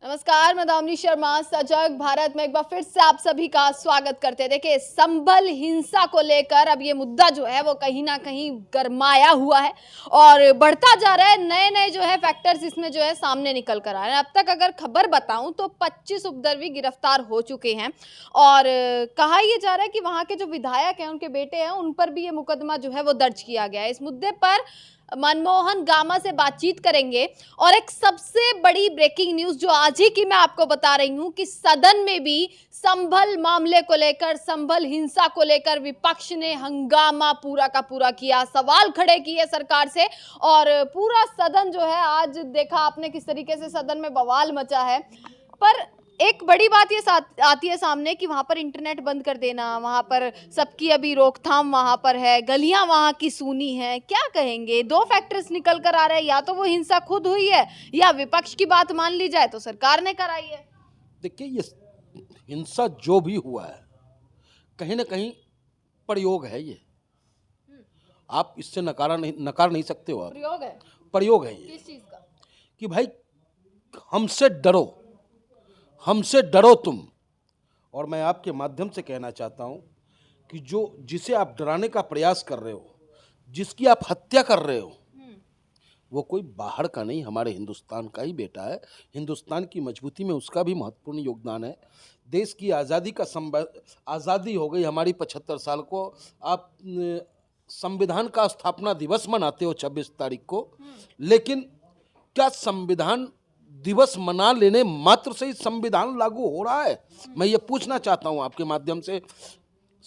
नमस्कार, मैं दामिनी शर्मा सजग भारत में एक बार फिर से आप सभी का स्वागत करते हैं। देखिए, संभल हिंसा को लेकर अब ये मुद्दा जो है वो कहीं ना कहीं गरमाया हुआ है और बढ़ता जा रहा है। नए नए जो है फैक्टर्स इसमें जो है सामने निकल कर आ रहे हैं। अब तक अगर खबर बताऊं तो 25 उपद्रवी गिरफ्तार हो चुके हैं और कहा यह जा रहा है कि वहां के जो विधायक हैं, उनके बेटे हैं, उन पर भी ये मुकदमा जो है वो दर्ज किया गया है। इस मुद्दे पर मनमोहन गामा से बातचीत करेंगे और एक सबसे बड़ी ब्रेकिंग न्यूज जो आज ही की मैं आपको बता रही हूं कि सदन में भी संभल मामले को लेकर, संभल हिंसा को लेकर विपक्ष ने हंगामा पूरा का पूरा किया, सवाल खड़े किए सरकार से और पूरा सदन जो है, आज देखा आपने किस तरीके से सदन में बवाल मचा है। पर एक बड़ी बात ये आती है सामने कि वहां पर इंटरनेट बंद कर देना, वहां पर सबकी अभी रोकथाम वहां पर है, गलियां वहां की सूनी है। क्या कहेंगे? दो फैक्टर्स निकल कर आ रहे हैं, या तो वो हिंसा खुद हुई है या विपक्ष की बात मान ली जाए तो सरकार ने कराई है। देखिए, ये हिंसा जो भी हुआ है कहीं ना कहीं प्रयोग है। ये आप इससे नकार नहीं सकते हो। आप प्रयोग है ये किस चीज का? कि भाई हमसे डरो तुम। और मैं आपके माध्यम से कहना चाहता हूं कि जिसे आप डराने का प्रयास कर रहे हो, जिसकी आप हत्या कर रहे हो, वो कोई बाहर का नहीं, हमारे हिंदुस्तान का ही बेटा है। हिंदुस्तान की मजबूती में उसका भी महत्वपूर्ण योगदान है। देश की आज़ादी आज़ादी हो गई हमारी 75 साल को। आप संविधान का स्थापना दिवस मनाते हो 26 तारीख को, लेकिन क्या संविधान दिवस मना लेने मात्र से ही संविधान लागू हो रहा है? मैं ये पूछना चाहता हूँ आपके माध्यम से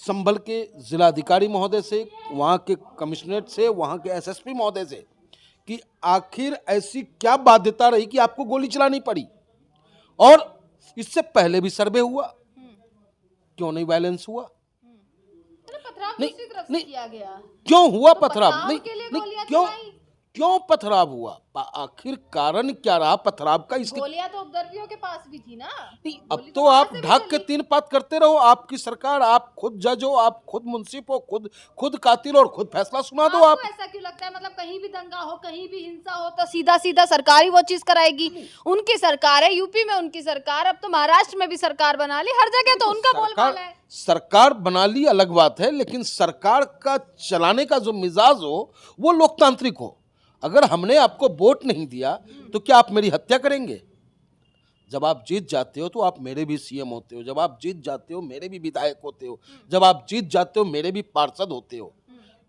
संभल के जिलाधिकारी महोदय से, वहाँ के कमिश्नरेट से, वहाँ के एसएसपी महोदय से कि आखिर ऐसी क्या बाध्यता रही कि आपको गोली चलानी पड़ी। और इससे पहले भी सर्वे हुआ, क्यों नहीं वायलेंस हुआ? नहीं, नहीं किया गया। क्यों हुआ पथराव? नहीं, क्यों पथराव हुआ? आखिर कारण क्या रहा पथराव का? इसकी गोलियां तो उपद्रवियों के पास भी थी ना। नहीं, अब तो आप ढाक के तीन पात करते रहो। आपकी सरकार, आप खुद जज हो, आप खुद मुंसिफ हो, खुद कातिल और खुद फैसला सुना दो। आप ऐसा क्यों लगता है? मतलब कहीं भी दंगा हो, कहीं भी हिंसा हो तो सीधा सीधा सरकार ही वो चीज कराएगी। उनकी सरकार है, यूपी में उनकी सरकार, अब तो महाराष्ट्र में भी सरकार बना ली, हर जगह तो उनका बोलबाला है। सरकार बना ली अलग बात है, लेकिन सरकार का चलाने का जो मिजाज हो वो लोकतांत्रिक हो। अगर हमने आपको वोट नहीं दिया तो क्या आप मेरी हत्या करेंगे? जब आप जीत जाते हो तो आप मेरे भी सीएम होते हो, जब आप जीत जाते हो मेरे भी विधायक होते हो, जब आप जीत जाते हो मेरे भी पार्षद होते हो।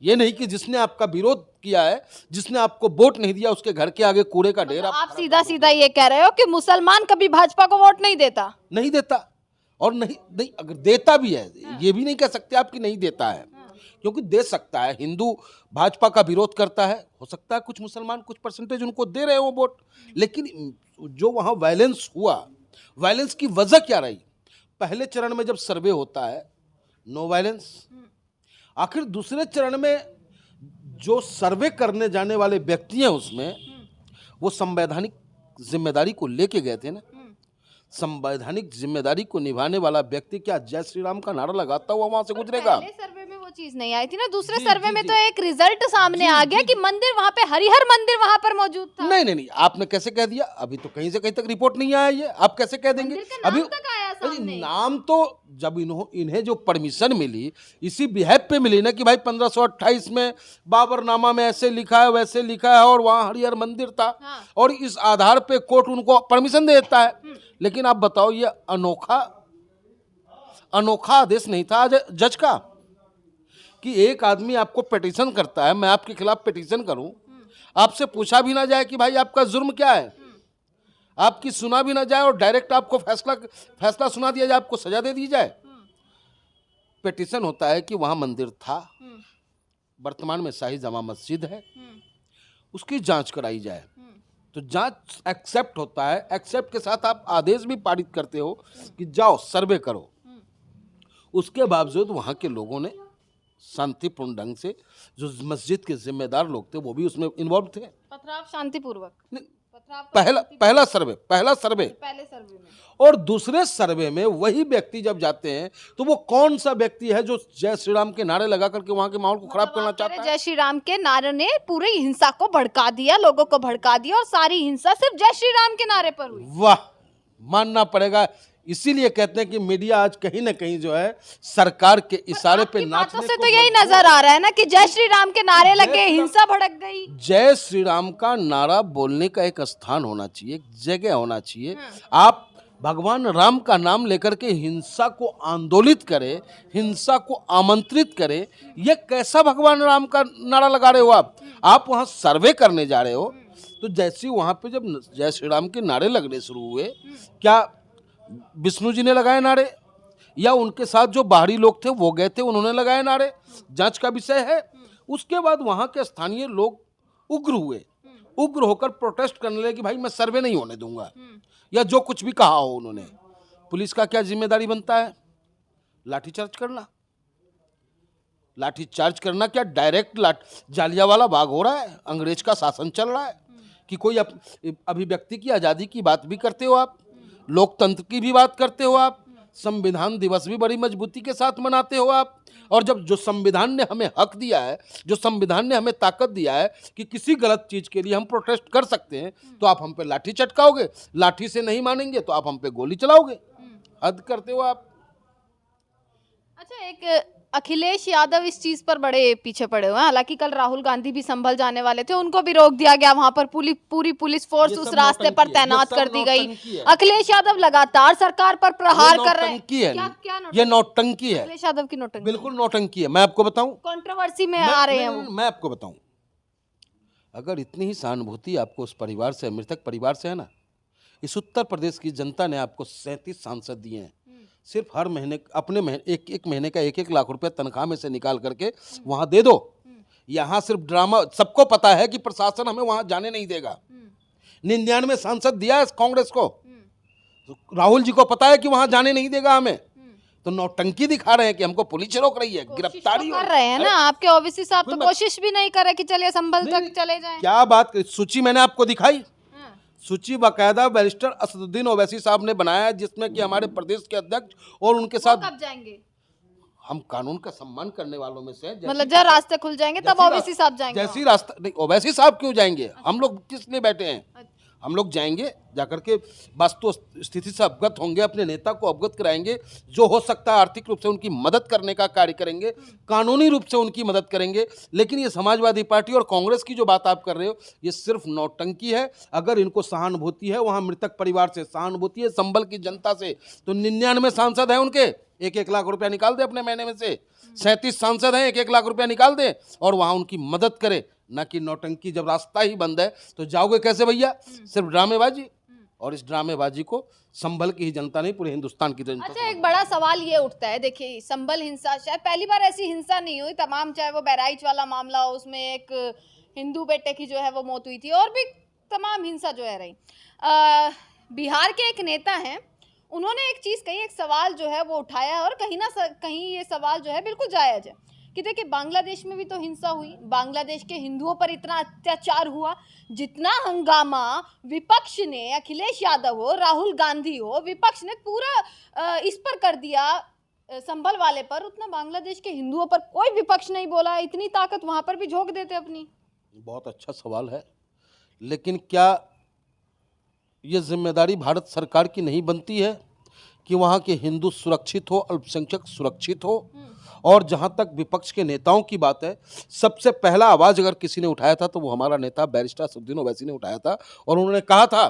ये नहीं कि जिसने आपका विरोध किया है, जिसने आपको वोट नहीं दिया, उसके घर के आगे कूड़े का ढेर। आप सीधा सीधा ये कह रहे हो कि मुसलमान कभी भाजपा को वोट नहीं देता? नहीं देता, और नहीं अगर देता भी है, ये भी नहीं कह सकते आप कि नहीं देता है, क्योंकि दे सकता है। हिंदू भाजपा का विरोध करता है, हो सकता है कुछ मुसलमान कुछ परसेंटेज उनको दे रहे हो वोट, लेकिन जो वहाँ वायलेंस हुआ, वायलेंस की वजह क्या रही? पहले चरण में जब सर्वे होता है नो वायलेंस, आखिर दूसरे चरण में जो सर्वे करने जाने वाले व्यक्ति हैं उसमें वो संवैधानिक जिम्मेदारी को लेके गए थे ना। संवैधानिक जिम्मेदारी को निभाने वाला व्यक्ति क्या जय श्री राम का नारा लगाता हुआ वहां से गुजरेगा? पहले सर्वे में वो चीज नहीं आई थी ना। दूसरे सर्वे में तो एक रिजल्ट सामने आ गया कि मंदिर वहां पे, हरिहर मंदिर वहां पर मौजूद था। नहीं, आपने कैसे कह दिया? अभी तो कहीं से कहीं तक रिपोर्ट नहीं आया। ये आप कैसे कह देंगे? अभी नाम तो जब इन्हें जो परमिशन मिली इसी बिहेव पे मिली ना कि भाई 1528 में बाबरनामा में ऐसे लिखा है, वैसे लिखा है और वहां हरिहर मंदिर था। और इस आधार पे कोर्ट उनको परमिशन दे देता है। लेकिन आप बताओ, ये अनोखा आदेश नहीं था जज का कि एक आदमी आपको पिटीशन करता है, मैं आपके खिलाफ पिटीशन करूं, आपसे पूछा भी ना जाए कि भाई आपका जुर्म क्या है, आपकी सुना भी ना जाए और डायरेक्ट आपको फैसला सुना दिया जाए, आपको सजा दे दी जाए। पिटीशन होता है कि वहां मंदिर था, वर्तमान में शाही जामा मस्जिद है, उसकी जांच कराई जाए। तो जांच एक्सेप्ट होता है, एक्सेप्ट के साथ आप आदेश भी पारित करते हो कि जाओ सर्वे करो। उसके बावजूद वहां के लोगों ने शांतिपूर्ण ढंग से, जो मस्जिद के जिम्मेदार लोग थे वो भी उसमें इन्वॉल्व थे। पथराव शांतिपूर्वक, पहला सर्वे में, और दूसरे सर्वे में वही व्यक्ति जब जाते हैं तो वो कौन सा व्यक्ति है जो जय श्री राम के नारे लगा करके वहां के माहौल को खराब करना चाहता है? जय श्री राम के नारे ने पूरी हिंसा को भड़का दिया, लोगों को भड़का दिया और सारी हिंसा सिर्फ जय श्री राम के नारे पर हुई। वाह मानना पड़ेगा। इसीलिए कहते हैं कि मीडिया आज कहीं ना कहीं जो है सरकार के इशारे पे आपकी बातों नाचने से को तो यही मजबूर नजर आ रहा है ना कि जय श्री राम के नारे लगे, श्री राम- हिंसा भड़क गई। जय श्री राम का नारा बोलने का एक स्थान होना चाहिए, एक जगह होना चाहिए। आप भगवान राम का नाम लेकर के हिंसा को आंदोलित करे, हिंसा को आमंत्रित करे, ये कैसा भगवान राम का नारा लगा रहे हो आप वहाँ सर्वे करने जा रहे हो। तो जैसे वहाँ पे जब जय श्री राम के नारे लगने शुरू हुए, क्या विष्णु जी ने लगाए नारे या उनके साथ जो बाहरी लोग थे वो गए थे उन्होंने लगाए नारे? जांच का विषय है। उसके बाद वहाँ के स्थानीय लोग उग्र हुए, उग्र होकर प्रोटेस्ट करने लगे कि भाई मैं सर्वे नहीं होने दूंगा, या जो कुछ भी कहा हो उन्होंने। पुलिस का क्या जिम्मेदारी बनता है? लाठीचार्ज करना। लाठीचार्ज करना क्या डायरेक्ट जालियांवाला बाग हो रहा है? अंग्रेज का शासन चल रहा है कि कोई अभिव्यक्ति की आज़ादी की बात भी करते हो आप, लोकतंत्र की भी बात करते हो आप, संविधान दिवस भी बड़ी मजबूती के साथ मनाते हो आप। और जब जो संविधान ने हमें हक दिया है, जो संविधान ने हमें ताकत दिया है कि किसी गलत चीज़ के लिए हम प्रोटेस्ट कर सकते हैं, तो आप हम पे लाठी चटकाओगे, लाठी से नहीं मानेंगे तो आप हम पे गोली चलाओगे। हद करते हो आप। अच्छा, एक अखिलेश यादव इस चीज पर बड़े पीछे पड़े हुए हैं। हालांकि कल राहुल गांधी भी संभल जाने वाले थे, उनको भी रोक दिया गया, वहां पर पूरी पुलिस फोर्स ये उस सब रास्ते पर नौटंकी है, तैनात ये कर सब दी गई। नौटंकी है। अखिलेश यादव लगातार सरकार पर प्रहार कर रहे हैं। नौटंकी है, क्या ये नौटंकी है, अखिलेश यादव की नोटंकी बिल्कुल नौटंकी है। मैं आपको बताऊं, कंट्रोवर्सी में आ रहे हैं वो। मैं आपको बताऊं, अगर इतनी ही सहानुभूति आपको उस परिवार से, मृतक परिवार से है ना, इस उत्तर प्रदेश की जनता ने आपको 37 सांसद दिए हैं। सिर्फ हर महीने अपने एक महीने का 1-1 लाख रुपया तनख्वाह में से निकाल करके वहां दे दो। यहाँ सिर्फ ड्रामा, सबको पता है कि प्रशासन हमें वहां जाने नहीं देगा। 99 सांसद दिया है कांग्रेस को, तो राहुल जी को पता है कि वहां जाने नहीं देगा हमें। तो नौटंकी दिखा रहे हैं कि हमको पुलिस रोक रही है, गिरफ्तारी कर रहे हैं ना। आपके ओवैसी साहब तो कोशिश भी नहीं कर रहे कि चलिए संभल तक चले जाएं। क्या बात, सूची मैंने आपको दिखाई, सूची बाकायदा बैरिस्टर असदुद्दीन ओवैसी साहब ने बनाया है, जिसमें कि हमारे प्रदेश के अध्यक्ष और उनके साथ। कब जाएंगे? हम कानून का सम्मान करने वालों में से, मतलब जब रास्ते खुल जाएंगे तब ओवैसी साहब जाएंगे? जैसी रास्ता नहीं, ओवैसी साहब क्यों जाएंगे? हम लोग किस लिए बैठे हैं? हम लोग जाएंगे, जाकर के वास्तु स्थिति से अवगत होंगे, अपने नेता को अवगत कराएंगे, जो हो सकता है आर्थिक रूप से उनकी मदद करने का कार्य करेंगे, कानूनी रूप से उनकी मदद करेंगे। लेकिन ये समाजवादी पार्टी और कांग्रेस की जो बात आप कर रहे हो, ये सिर्फ नौटंकी है। अगर इनको सहानुभूति है वहाँ मृतक परिवार से, सहानुभूति है संभल की जनता से, तो 99 सांसद हैं उनके, 1-1 लाख रुपया निकाल दे अपने महीने में से। 37 सांसद हैं, 1-1 लाख रुपया निकाल दे और वहाँ उनकी मदद करे, ना कि नौटंकी। जब रास्ता ही बंद है तो जाओगे कैसे भैया? सिर्फ ड्रामेबाजी। और इस ड्रामेबाजी को संभल की ही जनता नहीं, पूरे हिंदुस्तान की जनता। अच्छा, एक बड़ा सवाल ये उठता है, देखिए संभल हिंसा शायद पहली बार ऐसी हिंसा नहीं हुई, तमाम चाहे वो बहराइच वाला मामला हो, उसमें एक हिंदू बेटे की जो है वो मौत हुई थी, और भी तमाम हिंसा जो है रही। बिहार के एक नेता हैं, उन्होंने एक चीज़ कही, एक सवाल जो है वो उठाया, और कहीं ना कहीं ये सवाल जो है बिल्कुल जायज़ है कि देखिए बांग्लादेश में भी तो हिंसा हुई, बांग्लादेश के हिंदुओं पर इतना अत्याचार हुआ, जितना हंगामा विपक्ष ने, अखिलेश यादव हो, राहुल गांधी हो, विपक्ष ने पूरा इस पर कर दिया संभल वाले पर, उतना बांग्लादेश के हिंदुओं पर कोई विपक्ष नहीं बोला। इतनी ताकत वहां पर भी झोंक देते अपनी। बहुत अच्छा सवाल है, लेकिन क्या ये जिम्मेदारी भारत सरकार की नहीं बनती है कि वहाँ के हिंदू सुरक्षित हो, अल्पसंख्यक सुरक्षित हो? और जहाँ तक विपक्ष के नेताओं की बात है, सबसे पहला आवाज़ अगर किसी ने उठाया था तो वो हमारा नेता बैरिस्टर असदुद्दीन ओवैसी ने उठाया था। और उन्होंने कहा था,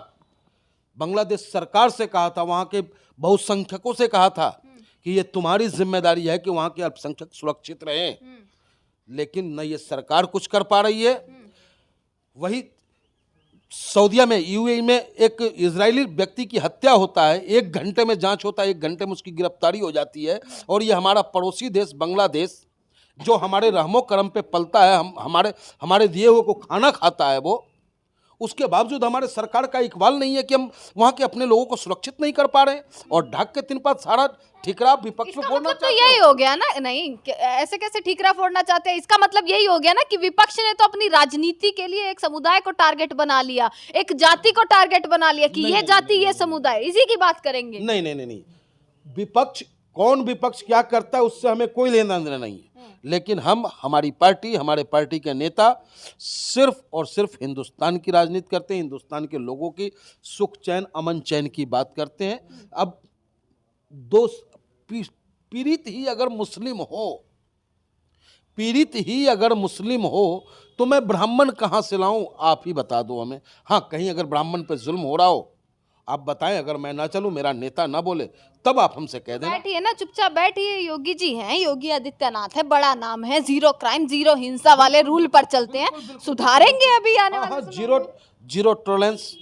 बांग्लादेश सरकार से कहा था, वहाँ के बहुसंख्यकों से कहा था कि ये तुम्हारी जिम्मेदारी है कि वहाँ के अल्पसंख्यक सुरक्षित रहें। लेकिन न ये सरकार कुछ कर पा रही है। वही सऊदीया में, यूएई में एक इजरायली व्यक्ति की हत्या होता है, 1 घंटे में जांच होता है, 1 घंटे में उसकी गिरफ्तारी हो जाती है। और ये हमारा पड़ोसी देश बांग्लादेश, जो हमारे रहमो करम पे पलता है, हमारे दिए हुए को खाना खाता है, वो उसके बावजूद हमारे सरकार का इकबाल नहीं है कि हम वहाँ के अपने लोगों को सुरक्षित नहीं कर पा रहे हैं। और ढाक के 3 पास सारा ठीकरा विपक्ष में फोड़ना तो यही हो गया ना? नहीं, ऐसे कैसे ठीकरा फोड़ना चाहते हैं? इसका मतलब यही हो गया ना कि विपक्ष ने तो अपनी राजनीति के लिए एक समुदाय को टारगेट बना लिया, एक जाति को टारगेट बना लिया कि ये जाति, ये समुदाय, इसी की बात करेंगे। नहीं, विपक्ष कौन विपक्ष क्या करता है उससे हमें कोई लेना देना नहीं है, लेकिन हम, हमारी पार्टी, हमारे पार्टी के नेता सिर्फ और सिर्फ हिंदुस्तान की राजनीति करते हैं, हिंदुस्तान के लोगों की सुख चैन अमन चैन की बात करते हैं। अब पीड़ित ही अगर मुस्लिम हो, पीड़ित ही अगर मुस्लिम हो तो मैं ब्राह्मण कहाँ से लाऊं, आप ही बता दो हमें। हाँ, कहीं अगर ब्राह्मण पे जुल्म हो रहा हो आप बताएं, अगर मैं ना चलूं, मेरा नेता ना बोले, तब आप हमसे कह देना। बैठिए ना, चुपचाप बैठिए। योगी जी हैं, योगी आदित्यनाथ है, बड़ा नाम है, जीरो क्राइम जीरो हिंसा वाले रूल पर चलते हैं, सुधारेंगे अभी आने वाले समय में। जीरो टॉलरेंस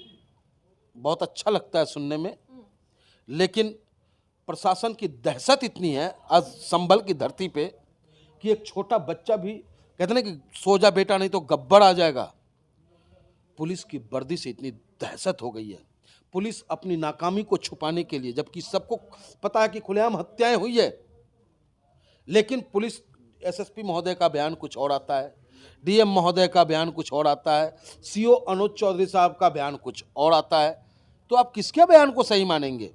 बहुत अच्छा लगता है सुनने में, लेकिन प्रशासन की दहशत इतनी है आज संभल की धरती पे कि एक छोटा बच्चा भी, कहते ना कि सो जा बेटा नहीं तो गब्बर आ जाएगा। पुलिस की वर्दी से इतनी दहशत हो गई है। पुलिस अपनी नाकामी को छुपाने के लिए, जबकि सबको पता है कि खुलेआम हत्याएं हुई है, लेकिन पुलिस, एसएसपी महोदय का बयान कुछ और आता है, डीएम महोदय का बयान कुछ और आता है, सीओ अनुज चौधरी साहब का बयान कुछ और आता है, तो आप किसके बयान को सही मानेंगे?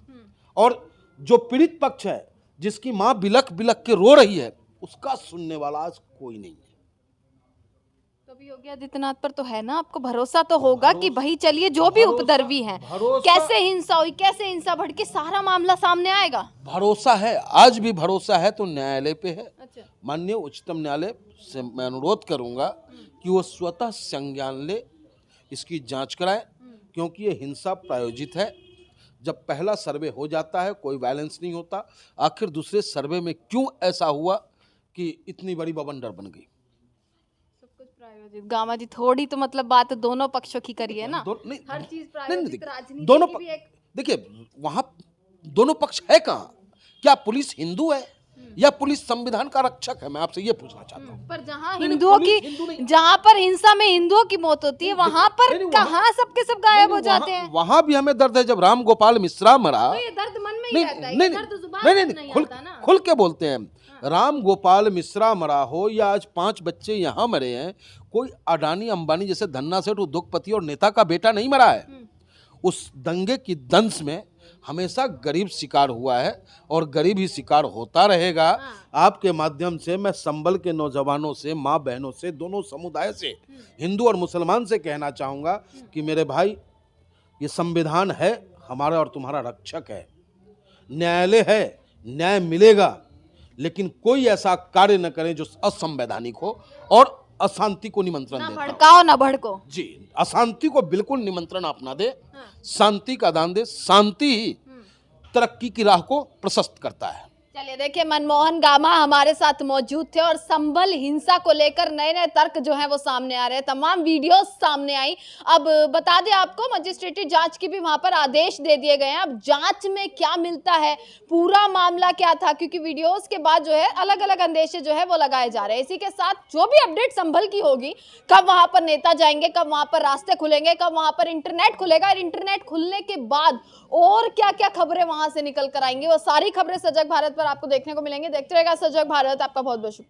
और जो पीड़ित पक्ष है, जिसकी मां बिलख बिलख के रो रही है, उसका सुनने वाला आज कोई नहीं है। तो अभी योगी आदित्यनाथ पर तो है ना, आपको भरोसा तो होगा कि भाई चलिए जो भी उपद्रवी हैं, कैसे हिंसा हुई, कैसे हिंसा भड़की, सारा मामला सामने आएगा। भरोसा है, आज भी भरोसा है, तो न्यायालय पे है। अच्छा। माननीय उच्चतम न्यायालय से मैं अनुरोध करूंगा कि वो स्वतः संज्ञान ले, इसकी जांच कराए, क्योंकि ये हिंसा प्रायोजित है। जब पहला सर्वे हो जाता है कोई वायलेंस नहीं होता, आखिर दूसरे सर्वे में क्यों ऐसा हुआ कि इतनी बड़ी बवंडर बन गई? सब कुछ प्रायोजित। गामा जी, थोड़ी तो मतलब बात दोनों पक्षों की करिए ना। नहीं, हर चीज नहीं, प्रायोजित, राजनीति दोनों की भी एक। देखिए, वहां दोनों पक्ष है कहाँ? क्या पुलिस हिंदू है या पुलिस संविधान का रक्षक है? मैं आपसे ये पूछना चाहता हूँ। पर जहाँ नहीं, हिंदुओं पुलिस की, हिंदू नहीं। जहाँ पर हिंसा में हिंदुओं की मौत होती है, वहां पर नहीं, कहाँ सबके सब गायब हो जाते हैं। वहां भी हमें दर्द है। जब राम गोपाल मिश्रा मरा, तो ये दर्द मन में ही नहीं, रहता है, नहीं, ये दर्द जुबान नहीं, पर नहीं, नहीं खुल आता ना। खुल के बोलते हैं। राम गोपाल मिश्रा मरा हो या आज 5 बच्चे यहाँ मरे हैं, कोई अडानी अंबानी जैसे धन्ना सेठ उद्योगपति और नेता का बेटा नहीं मरा है। उस दंगे की दंश में हमेशा गरीब शिकार हुआ है और गरीब ही शिकार होता रहेगा। आपके माध्यम से मैं संभल के नौजवानों से, माँ बहनों से, दोनों समुदाय से, हिंदू और मुसलमान से कहना चाहूँगा कि मेरे भाई, ये संविधान है, हमारा और तुम्हारा रक्षक है, न्यायालय है, न्याय मिलेगा, लेकिन कोई ऐसा कार्य न करें जो असंवैधानिक हो और अशांति को निमंत्रण ना दे। भड़काओ ना भड़को। जी, अशांति को बिल्कुल निमंत्रण अपना दे, शांति का दान दे। शांति ही तरक्की की राह को प्रशस्त करता है। चलिए देखिए, मनमोहन गामा हमारे साथ मौजूद थे और संभल हिंसा को लेकर नए नए तर्क जो है वो सामने आ रहे हैं, तमाम वीडियोस सामने आई। अब बता दें आपको, मजिस्ट्रेटी जांच की भी वहां पर आदेश दे दिए गए हैं। अब जांच में क्या मिलता है, पूरा मामला क्या था, क्योंकि वीडियोस के बाद जो है अलग अलग अंदेशे जो है वो लगाए जा रहे हैं। इसी के साथ जो भी अपडेट संभल की होगी, कब वहां पर नेता जाएंगे, कब वहां पर रास्ते खुलेंगे, कब वहां पर इंटरनेट खुलेगा, और इंटरनेट खुलने के बाद और क्या क्या खबरें वहां से निकल कर आएंगी, वो सारी खबरें सजग भारत पर आपको देखने को मिलेंगी। देखते रहेगा सजग भारत। आपका बहुत बहुत शुक्रिया।